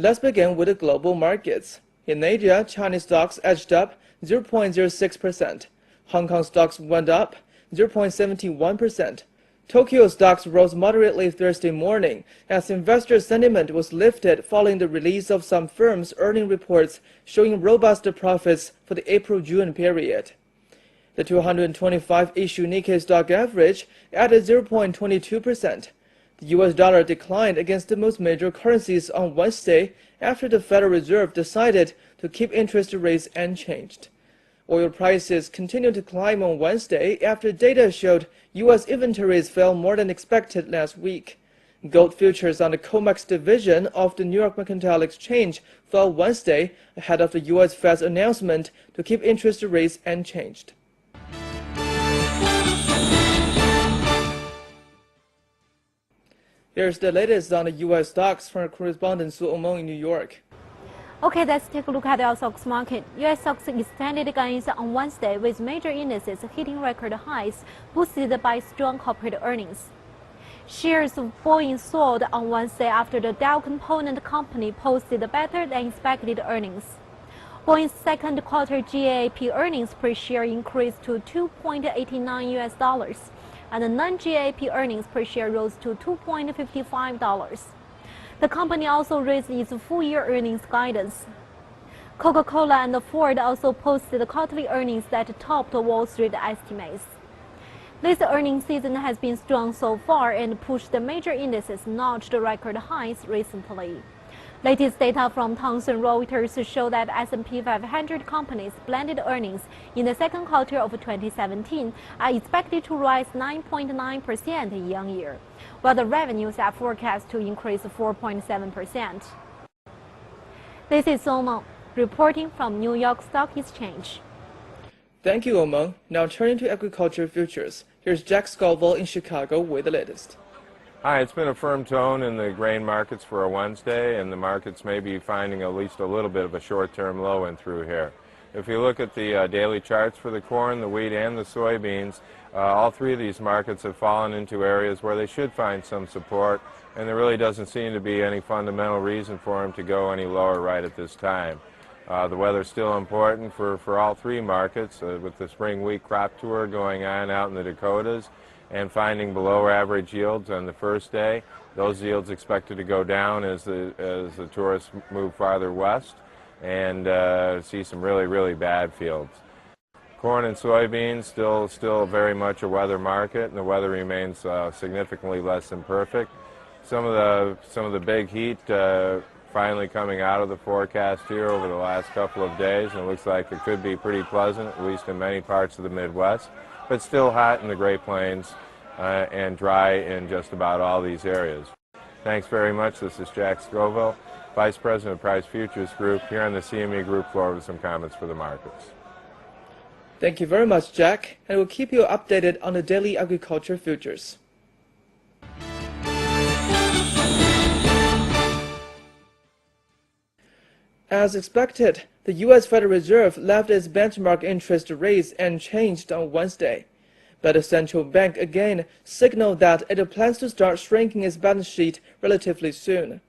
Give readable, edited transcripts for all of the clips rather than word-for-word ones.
Let's begin with the global markets. In Asia, Chinese stocks edged up 0.06%. Hong Kong stocks went up 0.71%. Tokyo stocks rose moderately Thursday morning as investor sentiment was lifted following the release of some firms' earnings reports showing robust profits for the April-June period. The 225-issue Nikkei stock average added 0.22%. The US dollar declined against the most major currencies on Wednesday after the Federal Reserve decided to keep interest rates unchanged. Oil prices continued to climb on Wednesday after data showed U.S. inventories fell more than expected last week. Gold futures on the COMEX division of the New York Mercantile Exchange fell Wednesday ahead of the U.S. Fed's announcement to keep interest rates unchanged. Here's the latest on the U.S. stocks from our correspondent Su Omong in New York. Okay, let's take a look at the stocks market. U.S. stocks extended gains on Wednesday with major indices hitting record highs, boosted by strong corporate earnings. Shares of Boeing soared on Wednesday after the Dow Component Company posted better than expected earnings. Boeing's second quarter GAAP earnings per share increased to $2.89, and the non-GAAP earnings per share rose to $2.55. The company also raised its full-year earnings guidance. Coca-Cola and Ford also posted quarterly earnings that topped Wall Street estimates. This earnings season has been strong so far and pushed the major indices notched record highs recently. Latest data from Thomson Reuters show that S&P 500 companies' blended earnings in the second quarter of 2017 are expected to rise 9.9% year-on-year, while the revenues are forecast to increase 4.7%. This is Omong reporting from New York Stock Exchange. Thank you, Omong. Now turning to agriculture futures. Here's Jack Scoville in Chicago with the latest. Hi, it's been a firm tone in the grain markets for a Wednesday, and the markets may be finding at least a little bit of a short-term low in through here. If you look at the daily charts for the corn, the wheat, and the soybeans, all three of these markets have fallen into areas where they should find some support, and there really doesn't seem to be any fundamental reason for them to go any lower right at this time. The weather's still important for all three markets, with the spring wheat crop tour going on out in the Dakotas and finding below average yields on the first day. Those yields expected to go down as the tourists move farther west and see some really bad fields. Corn and soybeans still very much a weather market, and the weather remains significantly less than perfect. Some of the big heat finally coming out of the forecast here over the last couple of days, and it looks like it could be pretty pleasant, at least in many parts of the Midwest, but still hot in the Great Plains and dry in just about all these areas. Thanks very much. This is Jack Scoville, Vice President of Price Futures Group, here on the CME Group floor with some comments for the markets. Thank you very much, Jack, and we'll keep you updated on the daily agriculture futures. As expected, the U.S. Federal Reserve left its benchmark interest rates unchanged on Wednesday, but the central bank again signaled that it plans to start shrinking its balance sheet relatively soon.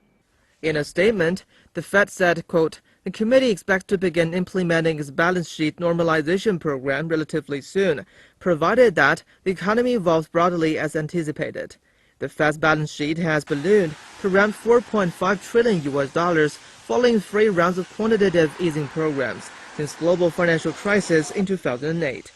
In a statement, the Fed said, quote, "The committee expects to begin implementing its balance sheet normalization program relatively soon, provided that the economy evolves broadly as anticipated." The Fed's balance sheet has ballooned to around $4.5 trillion following 3 rounds of quantitative easing programs since global financial crisis in 2008.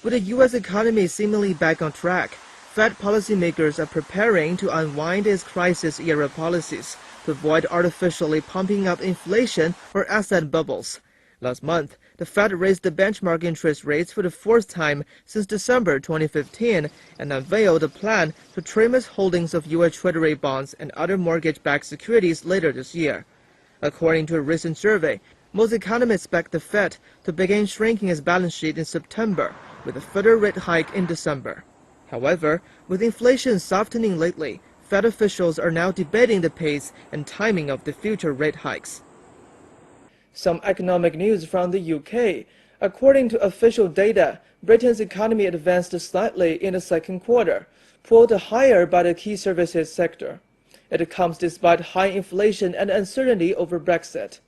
With the U.S. economy seemingly back on track, Fed policymakers are preparing to unwind its crisis-era policies to avoid artificially pumping up inflation or asset bubbles. Last month, the Fed raised the benchmark interest rates for the 4th time since December 2015 and unveiled a plan to trim its holdings of U.S. Treasury bonds and other mortgage-backed securities later this year. According to a recent survey, most economists expect the Fed to begin shrinking its balance sheet in September, with a further rate hike in December. However, with inflation softening lately, Fed officials are now debating the pace and timing of the future rate hikes. Some economic news from the UK. According to official data, Britain's economy advanced slightly in the second quarter, pulled higher by the key services sector. It comes despite high inflation and uncertainty over Brexit.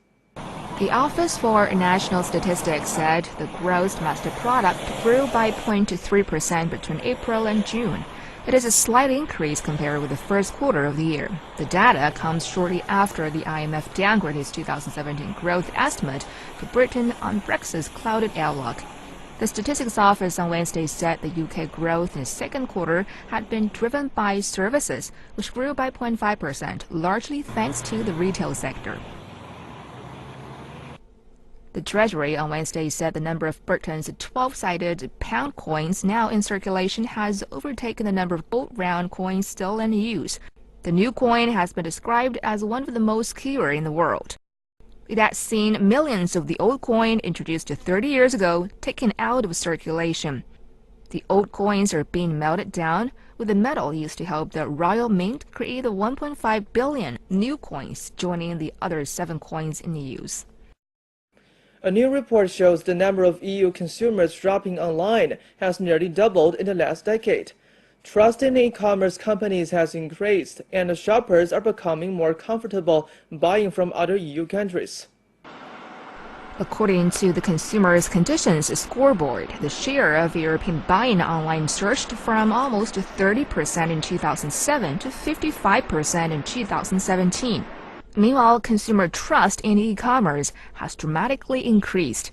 The Office for National Statistics said the gross domestic product grew by 0.3% between April and June. It is a slight increase compared with the first quarter of the year. The data comes shortly after the IMF downgraded its 2017 growth estimate for Britain on Brexit's clouded outlook. The Statistics Office on Wednesday said the UK growth in the second quarter had been driven by services, which grew by 0.5%, largely thanks to the retail sector. The Treasury on Wednesday said the number of Britain's 12-sided pound coins now in circulation has overtaken the number of gold round coins still in use. The new coin has been described as one of the most secure in the world. It has seen millions of the old coin introduced 30 years ago taken out of circulation. The old coins are being melted down, with the metal used to help the Royal Mint create the 1.5 billion new coins, joining the other 7 coins in use. A new report shows the number of EU consumers shopping online has nearly doubled in the last decade. Trust in e-commerce companies has increased, and shoppers are becoming more comfortable buying from other EU countries. According to the Consumers' Conditions Scoreboard, the share of European buying online surged from almost 30% in 2007 to 55% in 2017. Meanwhile, consumer trust in e-commerce has dramatically increased.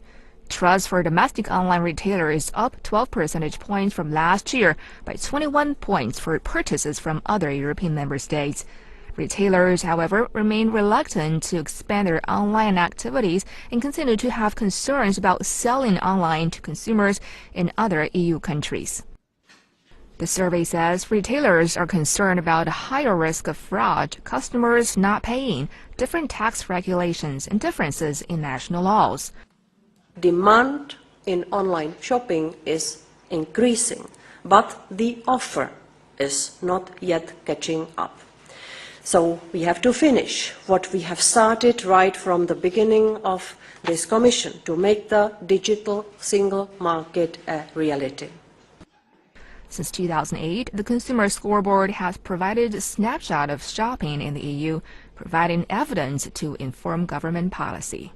Trust for domestic online retailers is up 12 percentage points from last year, by 21 points for purchases from other European member states. Retailers, however, remain reluctant to expand their online activities and continue to have concerns about selling online to consumers in other EU countries. The survey says retailers are concerned about a higher risk of fraud, customers not paying, different tax regulations, and differences in national laws. Demand in online shopping is increasing, but the offer is not yet catching up. So we have to finish what we have started right from the beginning of this Commission to make the digital single market a reality. Since 2008, the Consumer Scoreboard has provided a snapshot of shopping in the EU, providing evidence to inform government policy.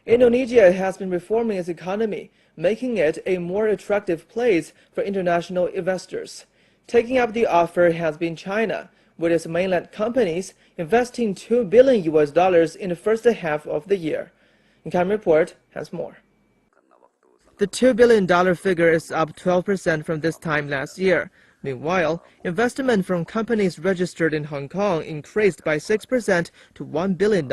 Indonesia has been reforming its economy, making it a more attractive place for international investors. Taking up the offer has been China, with its mainland companies investing $2 billion in the first half of the year. Income Report has more. The $2 billion figure is up 12% from this time last year. Meanwhile, investment from companies registered in Hong Kong increased by 6% to $1 billion.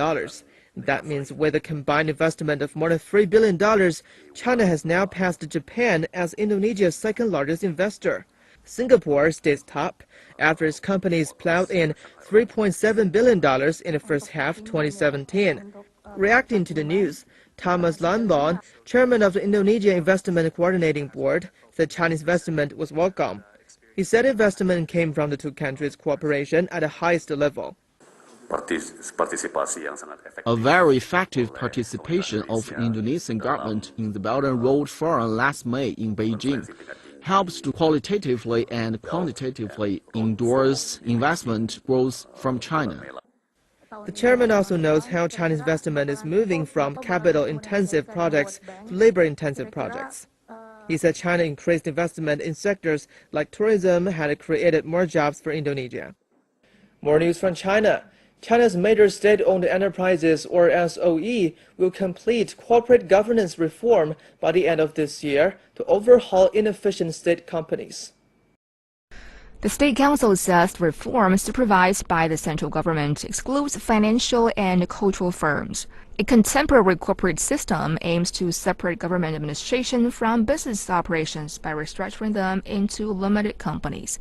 That means with a combined investment of more than $3 billion, China has now passed Japan as Indonesia's second-largest investor. Singapore stays top after its companies plowed in $3.7 billion in the first half 2017. Reacting to the news, Thomas Lambon, chairman of the Indonesia Investment Coordinating Board, said Chinese investment was welcome. He said investment came from the two countries' cooperation at the highest level. A very effective participation of the Indonesian government in the Belt and Road Forum last May in Beijing helps to qualitatively and quantitatively endorse investment growth from China. The chairman also knows how Chinese investment is moving from capital-intensive projects to labor-intensive projects. He said China increased investment in sectors like tourism had created more jobs for Indonesia. More news from China. China's major state-owned enterprises, or SOE, will complete corporate governance reform by the end of this year to overhaul inefficient state companies. The State Council says the reform supervised by the central government excludes financial and cultural firms. A contemporary corporate system aims to separate government administration from business operations by restructuring them into limited companies.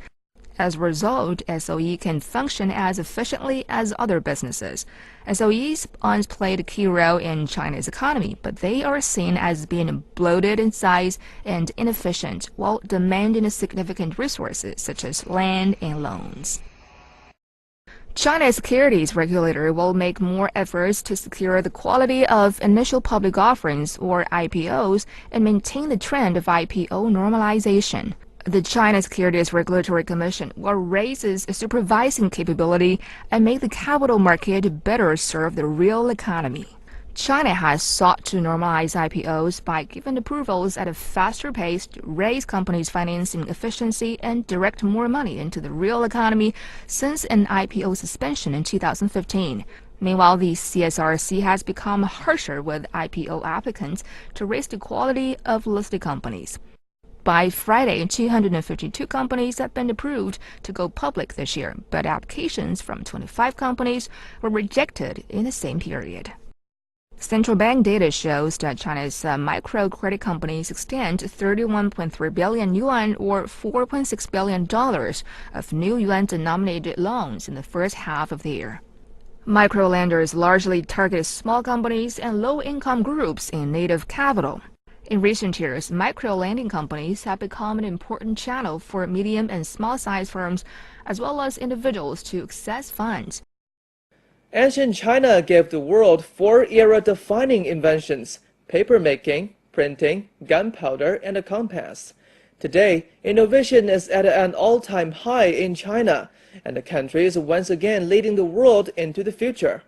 As a result, SOE can function as efficiently as other businesses. SOEs once played a key role in China's economy, but they are seen as being bloated in size and inefficient while demanding significant resources such as land and loans. China's securities regulator will make more efforts to secure the quality of initial public offerings, or IPOs, and maintain the trend of IPO normalization. The China Securities Regulatory Commission will raise its supervising capability and make the capital market better serve the real economy. China has sought to normalize IPOs by giving approvals at a faster pace to raise companies' financing efficiency and direct more money into the real economy since an IPO suspension in 2015. Meanwhile, the CSRC has become harsher with IPO applicants to raise the quality of listed companies. By Friday, 252 companies have been approved to go public this year, but applications from 25 companies were rejected in the same period. Central bank data shows that China's microcredit companies extend 31.3 billion yuan or $4.6 billion of new yuan-denominated loans in the first half of the year. Microlenders largely target small companies and low-income groups in need of capital. In recent years, micro-lending companies have become an important channel for medium and small-sized firms as well as individuals to access funds. Ancient China gave the world 4 era-defining inventions: paper-making, printing, gunpowder, and a compass. Today, innovation is at an all-time high in China, and the country is once again leading the world into the future.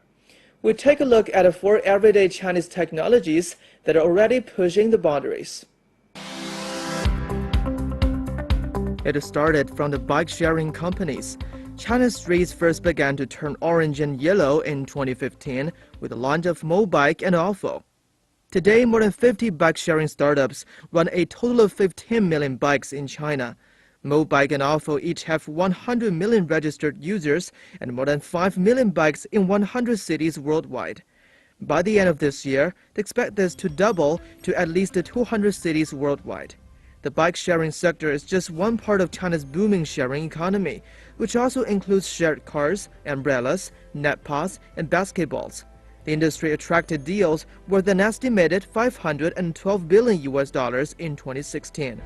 We take a look at 4 everyday Chinese technologies that are already pushing the boundaries. It started from the bike-sharing companies. China's streets first began to turn orange and yellow in 2015 with the launch of Mobike and Ofo. Today, more than 50 bike-sharing startups run a total of 15 million bikes in China. Mobike and Ofo each have 100 million registered users and more than 5 million bikes in 100 cities worldwide. By the end of this year, they expect this to double to at least 200 cities worldwide. The bike-sharing sector is just one part of China's booming sharing economy, which also includes shared cars, umbrellas, net pots, and basketballs. The industry attracted deals worth an estimated $512 billion in 2016.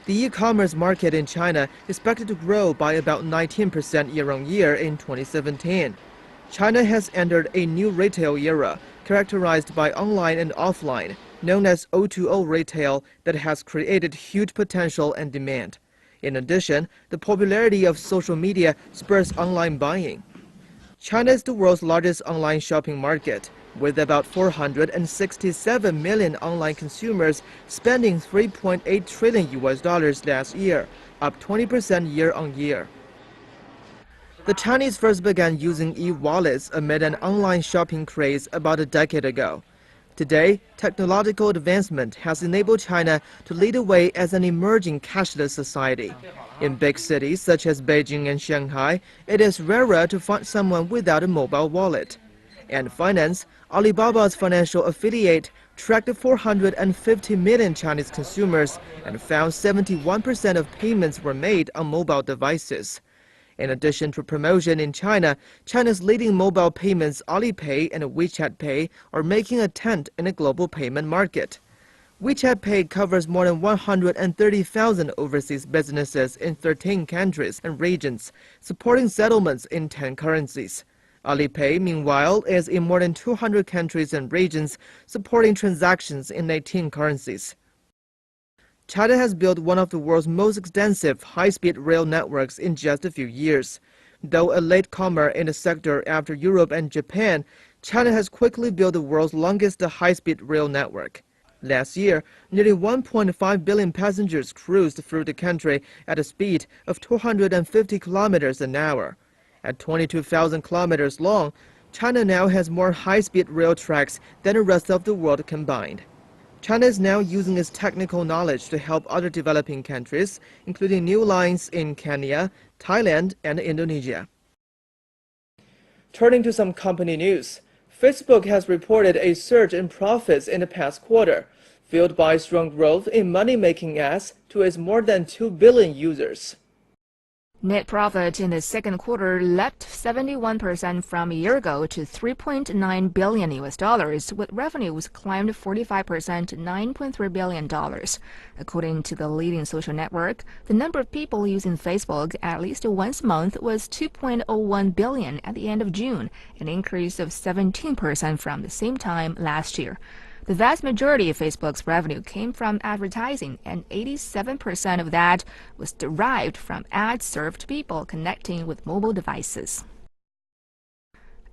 The e-commerce market in China is expected to grow by about 19% year-on-year in 2017. China has entered a new retail era, characterized by online and offline, known as O2O retail, that has created huge potential and demand. In addition, the popularity of social media spurs online buying. China is the world's largest online shopping market, with about 467 million online consumers spending $3.8 trillion last year, up 20% year-on-year. The Chinese first began using e-wallets amid an online shopping craze about a decade ago. Today, technological advancement has enabled China to lead the way as an emerging cashless society. In big cities such as Beijing and Shanghai, it is rarer to find someone without a mobile wallet. And finance, Alibaba's financial affiliate tracked 450 million Chinese consumers and found 71% of payments were made on mobile devices. In addition to promotion in China, China's leading mobile payments Alipay and WeChat Pay are making a dent in the global payment market. WeChat Pay covers more than 130,000 overseas businesses in 13 countries and regions, supporting settlements in 10 currencies. Alipay, meanwhile, is in more than 200 countries and regions, supporting transactions in 18 currencies. China has built one of the world's most extensive high-speed rail networks in just a few years. Though a latecomer in the sector after Europe and Japan, China has quickly built the world's longest high-speed rail network. Last year, nearly 1.5 billion passengers cruised through the country at a speed of 250 kilometers an hour. At 22,000 kilometers long, China now has more high-speed rail tracks than the rest of the world combined. China is now using its technical knowledge to help other developing countries, including new lines in Kenya, Thailand, and Indonesia. Turning to some company news, Facebook has reported a surge in profits in the past quarter, fueled by strong growth in money-making ads to its more than 2 billion users. Net profit in the second quarter leapt 71% from a year ago to $3.9 billion, with revenues climbed 45% to $9.3 billion. According to the leading social network, the number of people using Facebook at least once a month was 2.01 billion at the end of June, an increase of 17% from the same time last year. The vast majority of Facebook's revenue came from advertising, and 87% of that was derived from ads served to people connecting with mobile devices.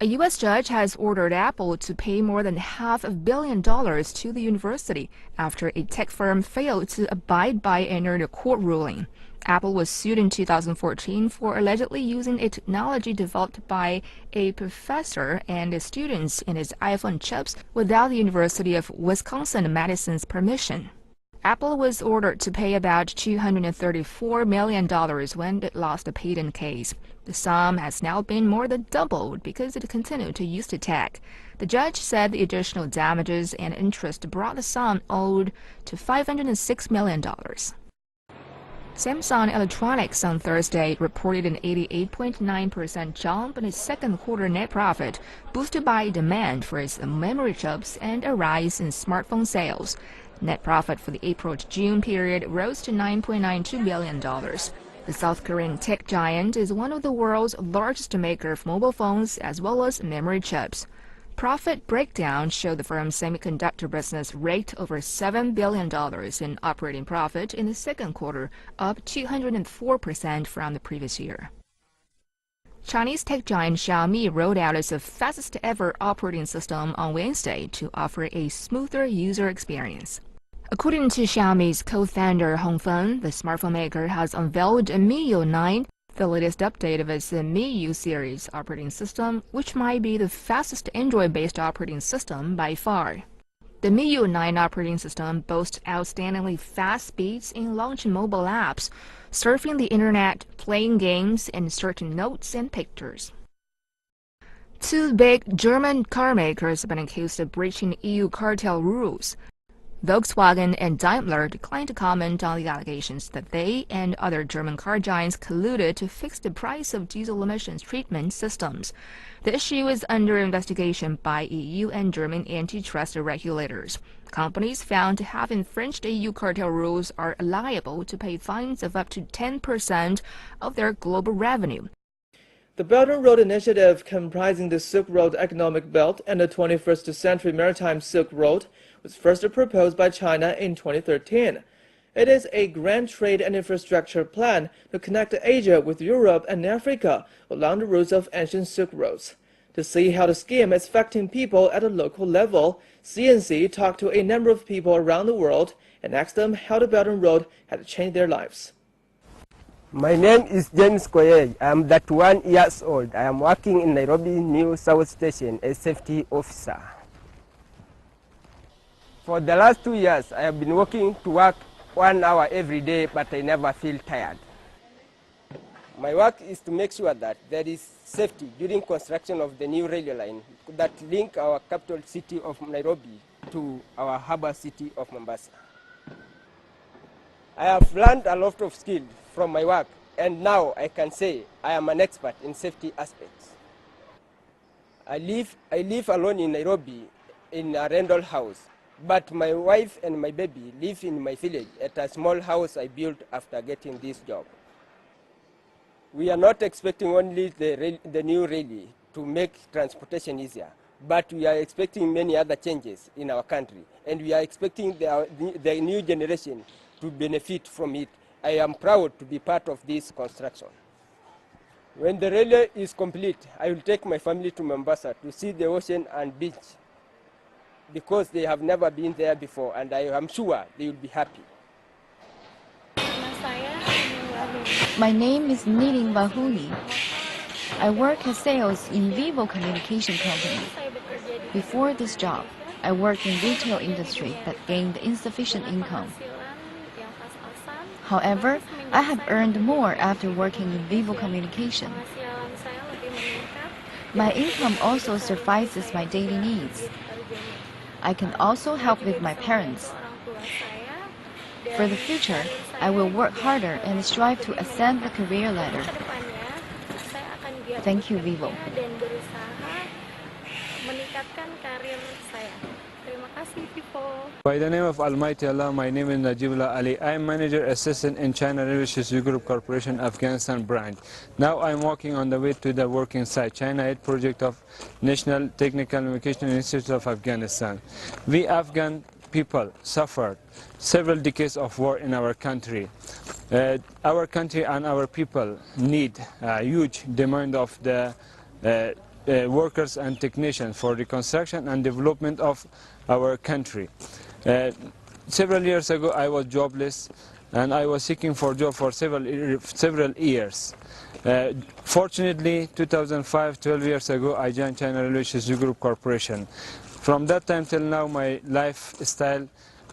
A U.S. judge has ordered Apple to pay more than $500 million to the university after a tech firm failed to abide by an earlier court ruling. Apple was sued in 2014 for allegedly using a technology developed by a professor and students in its iPhone chips without the University of Wisconsin-Madison's permission. Apple was ordered to pay about $234 million when it lost the patent case. The sum has now been more than doubled because it continued to use the tech. The judge said the additional damages and interest brought the sum owed to $506 million. Samsung Electronics on Thursday reported an 88.9% jump in its second quarter net profit, boosted by demand for its memory chips and a rise in smartphone sales. Net profit for the April to June period rose to $9.92 billion. The South Korean tech giant is one of the world's largest makers of mobile phones as well as memory chips. Profit breakdown showed the firm's semiconductor business raked over $7 billion in operating profit in the second quarter, up 204% from the previous year. Chinese tech giant Xiaomi rolled out its fastest ever operating system on Wednesday to offer a smoother user experience. According to Xiaomi's co-founder Hong Feng, the smartphone maker has unveiled a MIUI 9, the latest update of its MIUI series operating system, which might be the fastest Android-based operating system by far. The MIUI 9 operating system boasts outstandingly fast speeds in launching mobile apps, surfing the internet, playing games, and searching notes and pictures. Two big German car makers have been accused of breaching EU cartel rules. Volkswagen and Daimler declined to comment on the allegations that they and other German car giants colluded to fix the price of diesel emissions treatment systems. The issue is under investigation by EU and German antitrust regulators. Companies found to have infringed EU cartel rules are liable to pay fines of up to 10% of their global revenue. The Belt and Road Initiative, comprising the Silk Road Economic Belt and the 21st Century Maritime Silk Road, was first proposed by China in 2013. It is a grand trade and infrastructure plan to connect Asia with Europe and Africa along the routes of ancient Silk roads. To see how the scheme is affecting people at a local level, CNC talked to a number of people around the world and asked them how the Belt and Road had changed their lives. My name is James Koye. I am 31 years old. I am working in Nairobi New South Station as safety officer. For the last 2 years, I have been working to work 1 hour every day, but I never feel tired. My work is to make sure that there is safety during construction of the new railway line that link our capital city of Nairobi to our harbor city of Mombasa. I have learned a lot of skills from my work, and now I can say I am an expert in safety aspects. I live alone in Nairobi in a rental house, but my wife and my baby live in my village at a small house I built after getting this job. We are not expecting only the new railway to make transportation easier, but we are expecting many other changes in our country, and we are expecting the new generation to benefit from it. I am proud to be part of this construction. When the railway is complete, I will take my family to Mombasa to see the ocean and beach, because they have never been there before, and I am sure they will be happy. My name is Niling Bahuli. I work as sales in Vivo Communication Company. Before this job, I worked in retail industry that gained insufficient income. However, I have earned more after working in Vivo Communication. My income also suffices my daily needs. I can also help with my parents. For the future, I will work harder and strive to ascend the career ladder. Thank you, Vivo. By the name of Almighty Allah, my name is Najibullah Ali. I am Manager Assistant in China Relations Group Corporation Afghanistan branch. Now I am walking on the way to the working site, China Aid Project of National Technical and Vocational Institute of Afghanistan. We Afghan people suffered several decades of war in our country. Our country and our people need a huge demand of the workers and technicians for reconstruction and development of our country. Several years ago I was jobless and I was seeking for a job for several years. Fortunately, 2005, 12 years ago, I joined China Relations Group Corporation. From that time till now, my lifestyle,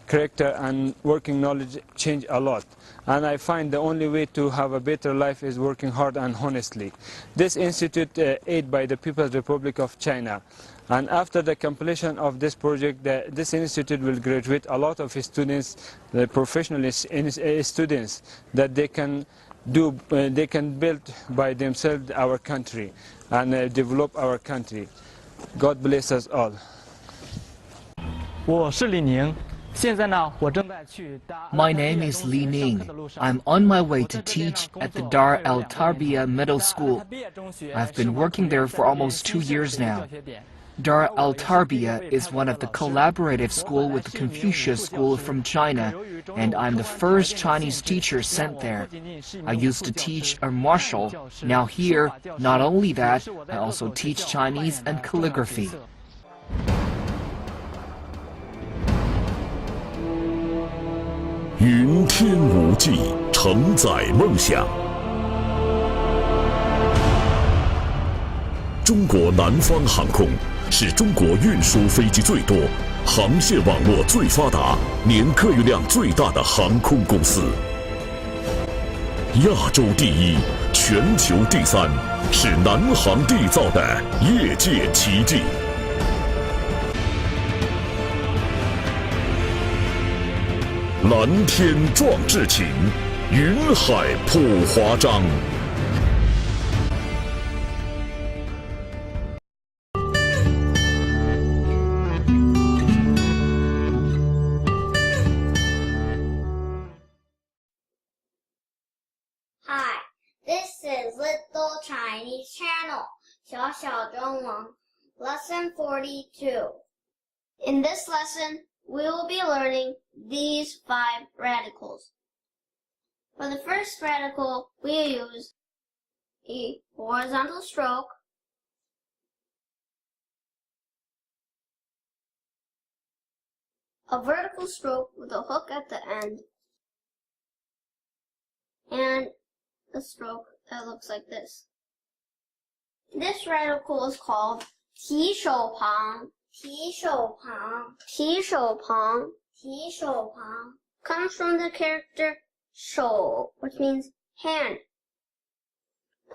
character and working knowledge changed a lot. And I find the only way to have a better life is working hard and honestly. This institute aided by the People's Republic of China. And after the completion of this project, this institute will graduate a lot of students, the professional students, that they can build by themselves our country and develop our country. God bless us all. 我是李宁。 My name is Li Ning. I'm on my way to teach at the Dar El Tarbia Middle School. I've been working there for almost 2 years now. Dar El Tarbia is one of the collaborative schools with the Confucius School from China, and I'm the first Chinese teacher sent there. I used to teach a martial. Now here, not only that, I also teach Chinese and calligraphy. 云天无际，承载梦想。中国南方航空是中国运输飞机最多、航线网络最发达、年客运量最大的航空公司。亚洲第一，全球第三，是南航缔造的业界奇迹。 蓝天壮志情，云海谱华章。Hi, this is Little Chinese Channel, 小小中文, Lesson 42. In this lesson, we will be learning these 5 radicals. For the first radical, we use a horizontal stroke, a vertical stroke with a hook at the end, and a stroke that looks like this. This radical is called 提手旁. 提手旁, 提手旁, 提手旁 comes from the character 手, which means hand.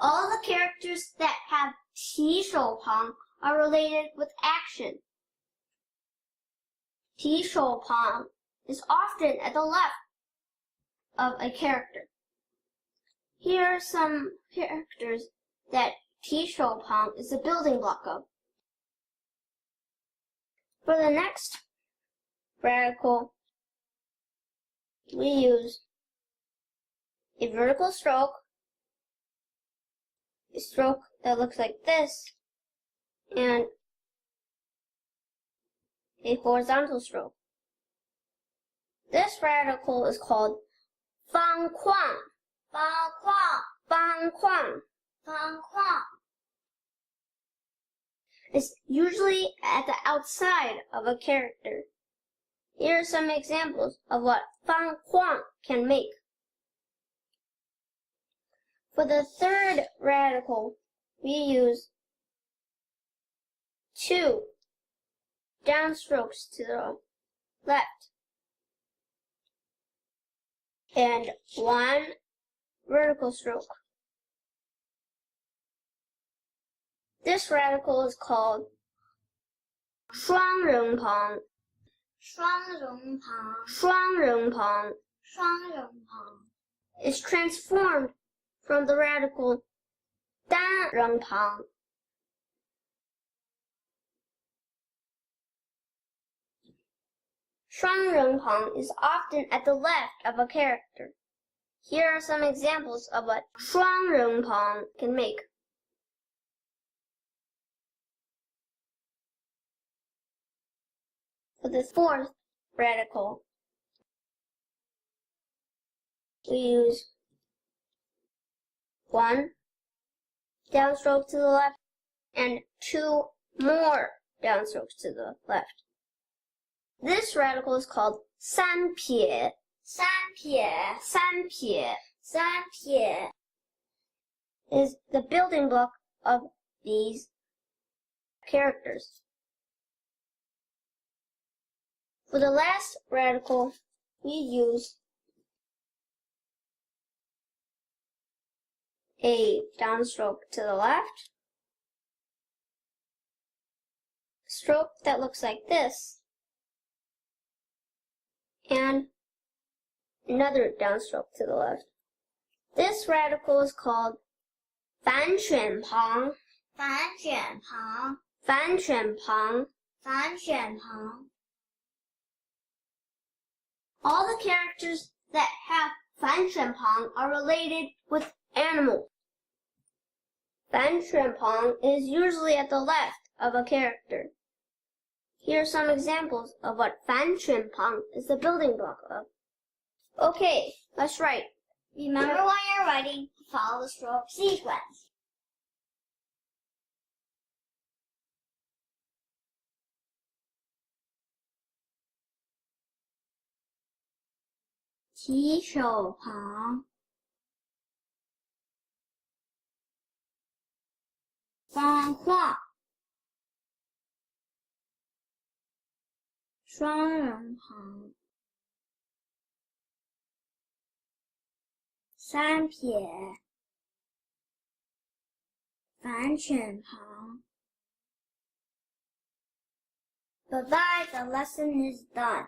All the characters that have 提手旁 are related with action. 提手旁 is often at the left of a character. Here are some characters that 提手旁 is a building block of. For the next radical, we use a vertical stroke, a stroke that looks like this, and a horizontal stroke. This radical is called 方框, 方框, 方框, 方框. It's usually at the outside of a character. Here are some examples of what 方框 can make. For the third radical, we use 2 downstrokes to the left and 1 vertical stroke. This radical is called 双人旁, 双人旁, 双人旁, 双人旁. It's transformed from the radical 单人旁.双人旁 is often at the left of a character. Here are some examples of what 双人旁 can make. For the fourth radical, we use 1 downstroke to the left and 2 more downstrokes to the left. This radical is called 三撇. 三撇 is the building block of these characters. For the last radical, we use a downstroke to the left, stroke that looks like this, and another downstroke to the left. This radical is called 反选旁. All the characters that have 反选旁 are related with animals. 反选旁 is usually at the left of a character. Here are some examples of what 反选旁 is the building block of. Okay, let's write. Remember when you're writing, follow the stroke sequence.提手旁方画双人旁三撇反选旁 Bye-bye, the lesson is done.